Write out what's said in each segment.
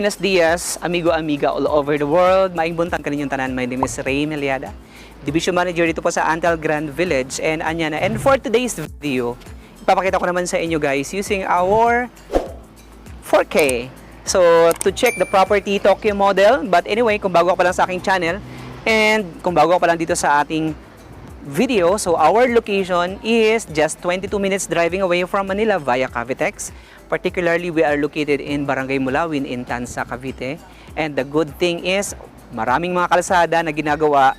buenos dias, amigo, amiga all over the world. Maing buntag kaninyong tanan. My name is Ray Meliada, Division Manager dito po sa Antel Grand Village and Anyana. And for today's video, ipapakita ko naman sa inyo guys using our 4K. So, to check the property Tokyo model. But anyway, kung bago ka pa lang sa aking channel and kung bago ka pa lang dito sa ating video, so our location is just 22 minutes driving away from Manila via Cavitex. Particularly, we are located in Barangay Mulawin in Tansa, Cavite. And the good thing is, maraming mga kalsada na ginagawa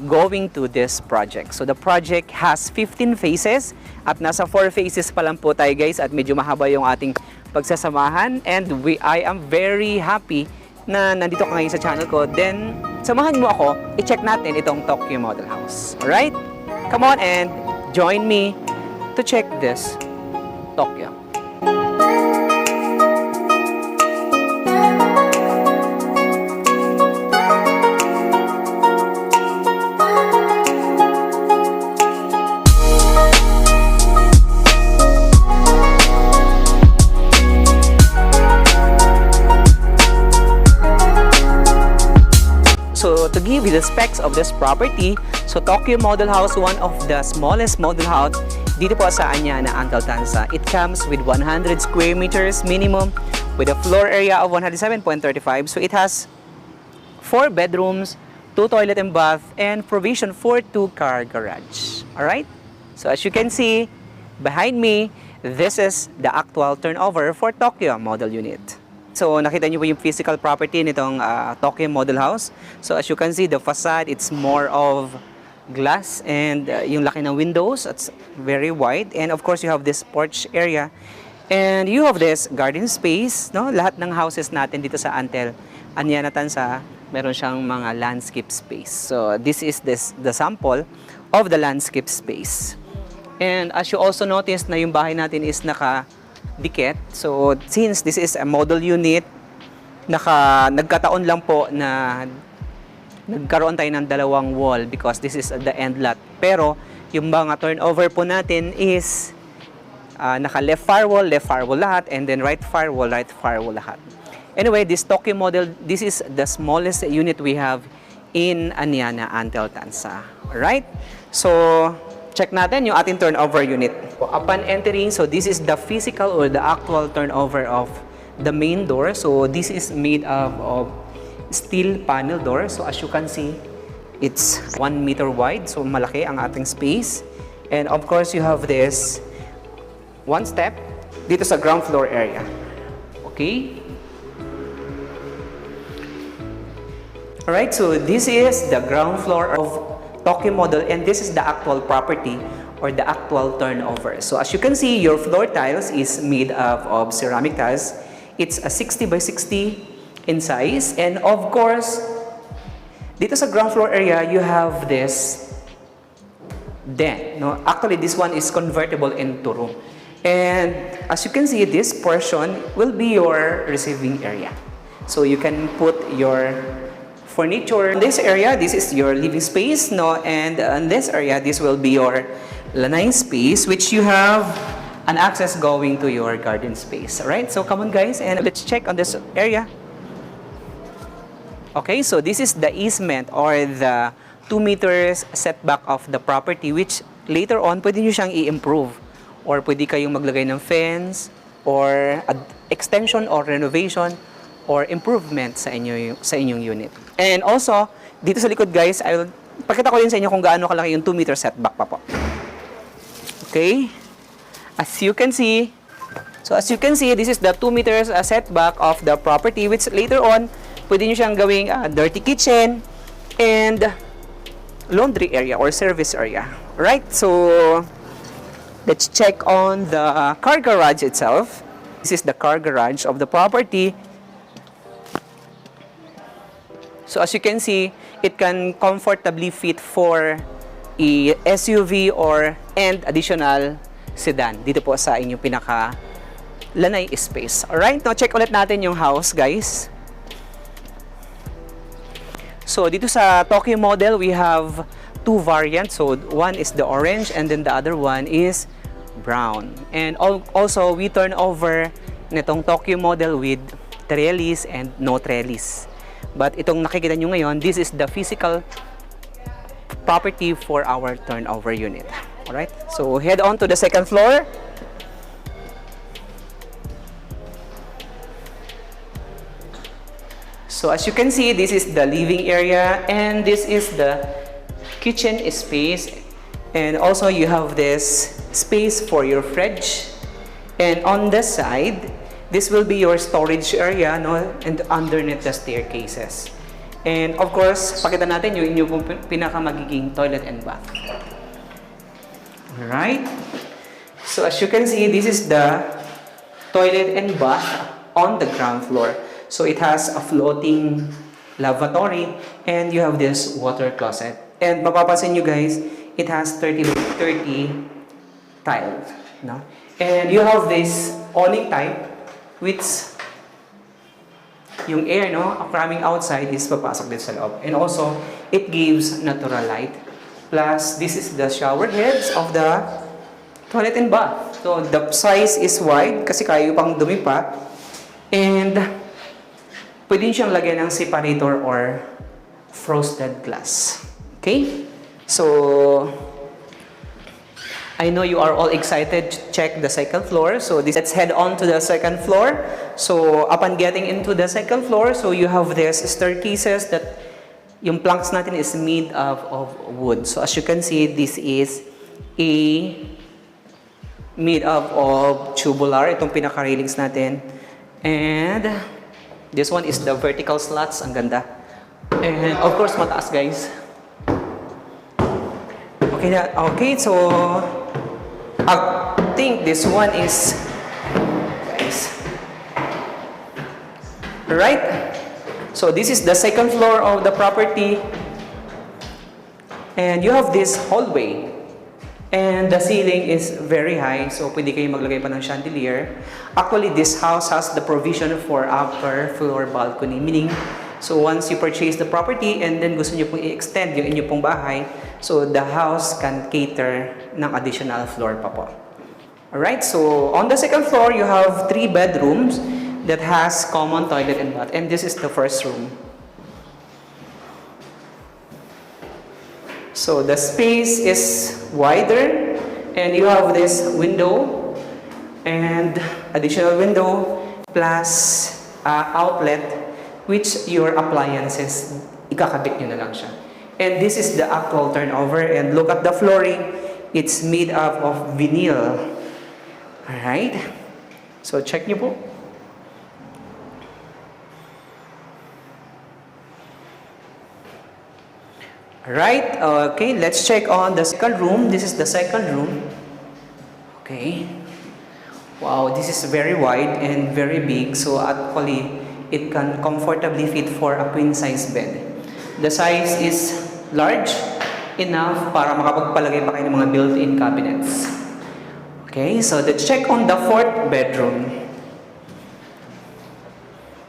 going to this project. So the project has 15 phases at nasa 4 phases pa lang po tayo guys at medyo mahaba yung ating pagsasamahan. And I am very happy na nandito ka ngayon sa channel ko. Then, samahan mo ako, i-check natin itong Tokyo Model House. Alright? Come on and join me to check this Tokyo. So to give you the specs of this property, so Tokyo Model House, one of the smallest model house dito po sa Anyana, Antal, Tansa. It comes with 100 square meters minimum with a floor area of 107.35. So it has 4 bedrooms, 2 toilet and bath, and provision for 2-car garage. Alright? So as you can see, behind me, this is the actual turnover for Tokyo Model Unit. So, nakita niyo po yung physical property nitong Tokyo Model House. So, as you can see, the facade, it's more of glass and yung laki ng windows, it's very wide. And of course, you have this porch area. And you have this garden space, no? Lahat ng houses natin dito sa Antel, Anyana, Tansa, meron siyang mga landscape space. So, this is the sample of the landscape space. And as you also notice na yung bahay natin is dikit. So, since this is a model unit, nagkataon lang po na nagkaroon tayo ng dalawang wall because this is the end lot. Pero, yung mga turnover po natin is naka left firewall lahat, and then right firewall lahat. Anyway, this Tokyo model, this is the smallest unit we have in Anyana, Antel, Tansa. Alright? So, check natin yung ating turnover unit. Upon entering, so this is the physical or the actual turnover of the main door. So this is made up of steel panel door. So as you can see, it's 1 meter wide. So malaki ang ating space. And of course, you have this 1 step dito sa ground floor area. Okay? Alright, so this is the ground floor of Tokyo model, and this is the actual property or the actual turnover. So as you can see, your floor tiles is made up of ceramic tiles. It's a 60 by 60 in size, and of course, dito sa ground floor area, you have this den. No, actually, this one is convertible into room, and as you can see, this portion will be your receiving area. So you can put your furniture. In this area, this is your living space, no? And in this area, this will be your lanai space, which you have an access going to your garden space. Alright, so come on guys, and let's check on this area. Okay, so this is the easement or the 2 meters setback of the property, which later on, pwede nyo siyang i-improve. Or pwede kayong maglagay ng fence, or extension or renovation, or improvement sa inyong unit. And also, dito sa likod guys, pakita ko yun sa inyo kung gaano kalaki yung 2 meter setback pa po. Okay? As you can see, this is the 2 meters setback of the property, which later on, pwede nyo siyang gawing dirty kitchen and laundry area or service area. Right? So, let's check on the car garage itself. This is the car garage of the property. So as you can see, it can comfortably fit for a SUV and additional sedan dito po sa inyong pinaka lanai space. Alright, now check ulit natin yung house guys. So dito sa Tokyo model, we have 2 variants. So one is the orange and then the other one is brown. And also we turn over nitong Tokyo model with trellis and no trellis. But itong nakikita nyo ngayon, this is the physical property for our turnover unit. Alright, so head on to the second floor. So as you can see, this is the living area and this is the kitchen space. And also you have this space for your fridge. And on the side, this will be your storage area, no? And underneath the staircases. And of course, pakita natin yung inyong pinakamagiging toilet and bath. Alright. So as you can see, this is the toilet and bath on the ground floor. So it has a floating lavatory and you have this water closet. And mapapansin nyo guys, it has 30 by 30 tiles. No? And you have this awning type which yung air coming outside is papasok din sa loob. And also, it gives natural light. Plus, this is the shower heads of the toilet and bath. So, the size is wide kasi kaya pang dumi pa. And, pwede siyang lagyan ng separator or frosted glass. Okay? So, I know you are all excited to check the second floor. So, let's head on to the second floor. So, upon getting into the second floor, so you have this staircases that yung planks natin is made of wood. So, as you can see, this is made up of tubular. Itong pinaka-railings natin. And this one is the vertical slats. Ang ganda. And of course, mataas guys. Okay, so I think this one is guys. Right? So this is the second floor of the property. And you have this hallway. And the ceiling is very high. So pwede kayo maglagay pa ng chandelier. Actually, this house has the provision for upper floor balcony. Meaning, so once you purchase the property and then gusto nyo pong i-extend yung inyo pong bahay, so the house can cater ng additional floor pa po. Alright, so on the second floor, you have 3 bedrooms that has common toilet and bath. And this is the first room. So the space is wider and you have this window and additional window plus outlet which your appliances, ikakabit nyo na lang siya. And this is the actual turnover. And look at the flooring. It's made up of vinyl. Alright? So, check nyo po. Alright, okay, let's check on the second room. This is the second room. Okay. Wow, this is very wide and very big. So, actually, it can comfortably fit for a queen-size bed. The size is large enough para makapagpalagay pa kayo ng mga built-in cabinets. Okay, so let's check on the fourth bedroom.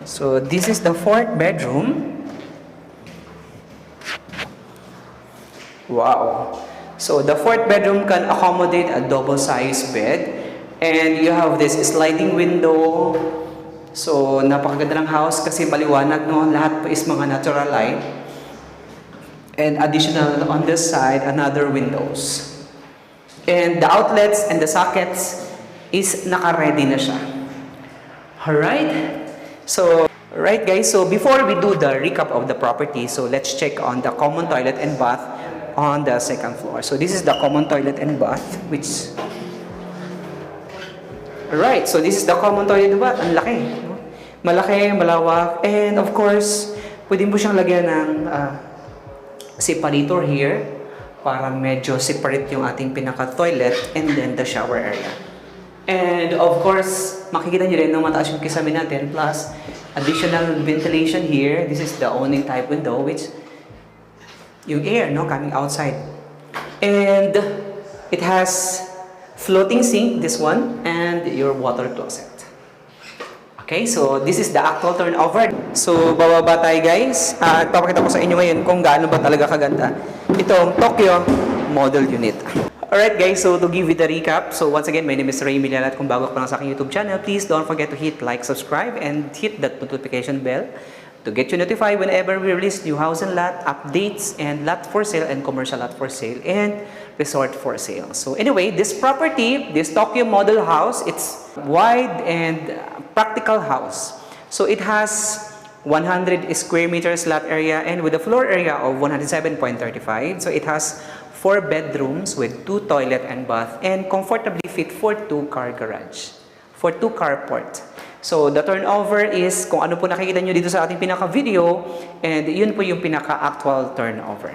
So this is the fourth bedroom. Wow. So the fourth bedroom can accommodate a double-sized bed. And you have this sliding window. So napakaganda ng house kasi maliwanag, no? Lahat po is mga natural light. And additional on this side, another windows. And the outlets and the sockets is naka-ready na siya. Alright? So, right guys, so before we do the recap of the property, so let's check on the common toilet and bath on the second floor. So this is the common toilet and bath, which... Alright, so this is the common toilet and bath. Ang laki. No? Malaki, malawak, and of course, pwede mo siyang lagyan ng separator here para medyo separate yung ating pinaka-toilet and then the shower area. And of course, makikita nyo rin na mataas yung kisame natin plus additional ventilation here. This is the awning type window which yung air coming outside. And it has floating sink, this one, and your water closet. Okay, so this is the actual turnover. So, bababa tayo guys. At papakita ko sa inyo ngayon kung gaano ba talaga kaganda itong Tokyo Model Unit. Alright guys, so to give you the recap, so once again, my name is Ray Milian at kung bago ka pa lang sa aking YouTube channel, please don't forget to hit like, subscribe, and hit that notification bell to get you notified whenever we release new house and lot updates and lot for sale and commercial lot for sale and resort for sale. So anyway, this property, this Tokyo model house, it's wide and practical house. So it has 100 square meters lot area and with a floor area of 107.35. So it has 4 bedrooms with 2 toilet and bath and comfortably fit for 2-car garage, for 2 carport. So the turnover is kung ano po nakikita nyo dito sa ating pinaka-video, and yun po yung pinaka-actual turnover.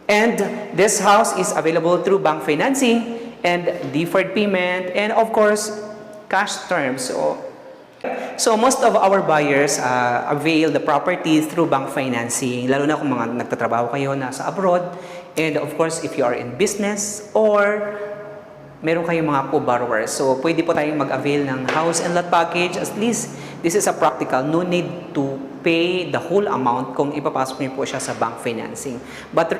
And this house is available through bank financing and deferred payment and of course cash terms. So most of our buyers avail the property through bank financing, lalo na kung mga nagtatrabaho kayo nasa abroad, and of course if you are in business or meron kayong mga co-borrowers. So pwede po tayong mag-avail ng house and lot package. At least this is a practical, no need to pay the whole amount kung ipapasok niyo po siya sa bank financing. But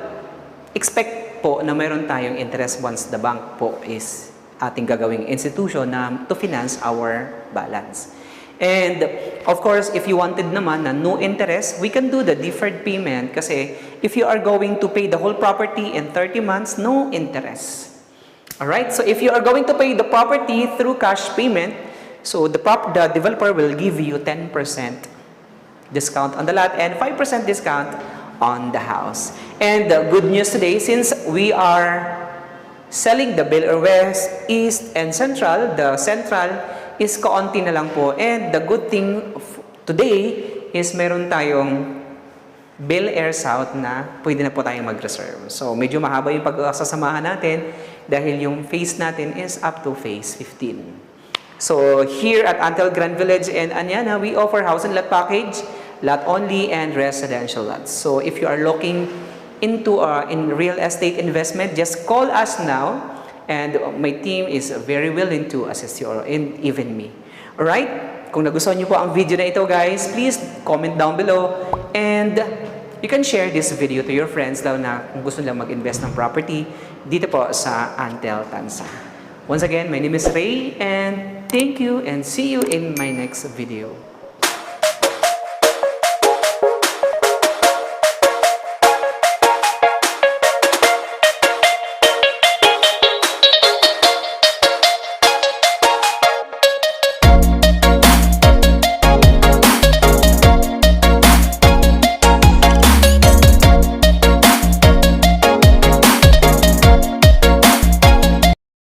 expect po na meron tayong interest once the bank po is ating gagawing institution na to finance our balance. And of course, if you wanted naman na no interest, we can do the deferred payment kasi if you are going to pay the whole property in 30 months, no interest. Alright, so if you are going to pay the property through cash payment, so the developer will give you 10% discount on the lot and 5% discount on the house. And the good news today, since we are selling the Bel-Air West, East, and Central, the Central is kaunti na lang po. And the good thing today is meron tayong Bel-Air South na pwede na po tayong mag-reserve. So medyo mahaba yung pagsasamahan natin dahil yung phase natin is up to phase 15. So here at Antel Grand Village and Anyana, we offer house and lot package, lot only, and residential lots. So if you are looking into in real estate investment, just call us now and my team is very willing to assist you, and even me. Alright? Kung nagustuhan niyo po ang video na ito guys, please comment down below and you can share this video to your friends daw na kung gusto nilang mag-invest ng property dito po sa Antel Tansa. Once again, my name is Ray and thank you and see you in my next video.